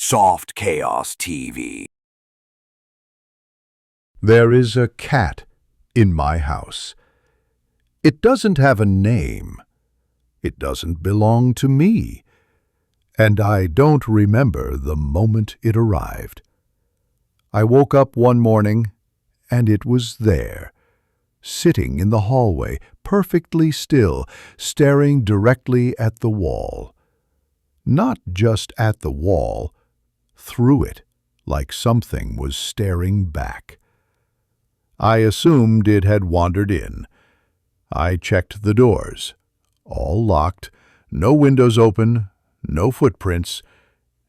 Soft Chaos TV. There is a cat in my house. It doesn't have a name. It doesn't belong to me. And I don't remember the moment it arrived. I woke up one morning, and it was there, sitting in the hallway, perfectly still, staring directly at the wall. Not just at the wall, through it, like something was staring back. I assumed it had wandered in. I checked the doors. All locked, no windows open, no footprints,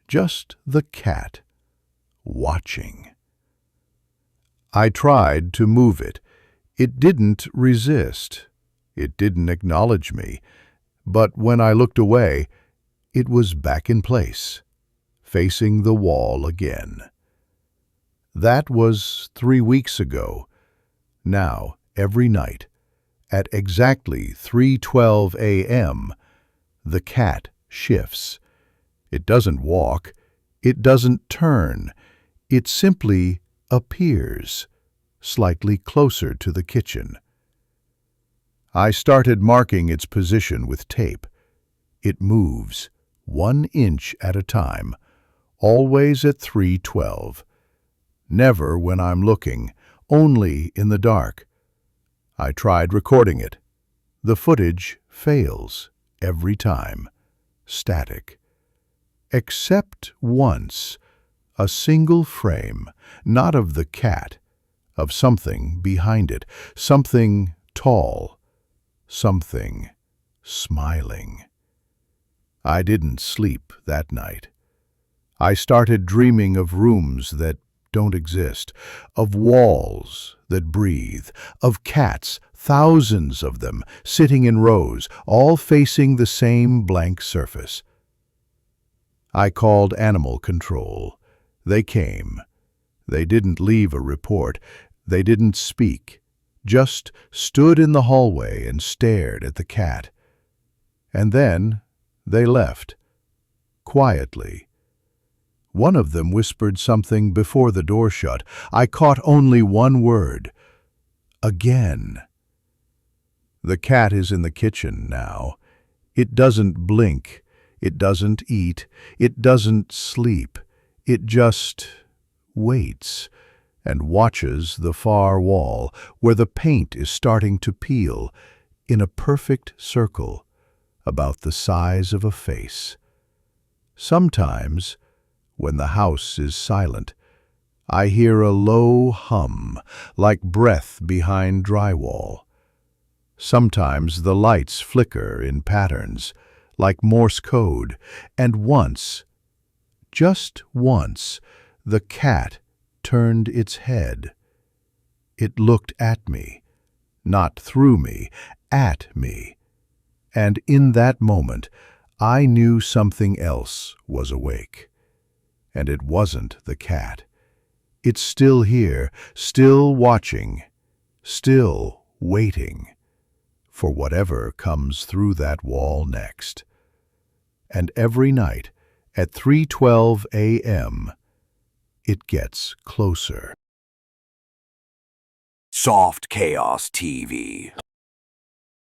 just the cat, watching. I tried to move it. It didn't resist. It didn't acknowledge me. But when I looked away, it was back in place, facing the wall again. That was 3 weeks ago. Now, every night, at exactly 3:12 a.m., the cat shifts. It doesn't walk. It doesn't turn. It simply appears, slightly closer to the kitchen. I started marking its position with tape. It moves, 1 inch at a time, always at 3:12. Never when I'm looking, only in the dark. I tried recording it. The footage fails every time. Static. Except once, a single frame, not of the cat, of something behind it, something tall, something smiling. I didn't sleep that night. I started dreaming of rooms that don't exist, of walls that breathe, of cats, thousands of them, sitting in rows, all facing the same blank surface. I called animal control. They came. They didn't leave a report. They didn't speak, just stood in the hallway and stared at the cat. And then they left, quietly. One of them whispered something before the door shut. I caught only one word. Again. The cat is in the kitchen now. It doesn't blink. It doesn't eat. It doesn't sleep. It just waits and watches the far wall where the paint is starting to peel in a perfect circle about the size of a face. Sometimes, when the house is silent, I hear a low hum, like breath behind drywall. Sometimes the lights flicker in patterns, like Morse code, and once, just once, the cat turned its head. It looked at me, not through me, at me. And in that moment, I knew something else was awake. And it wasn't the cat. It's still here, still watching, still waiting for whatever comes through that wall next. And every night at 3:12 a.m., it gets closer. Soft Chaos TV.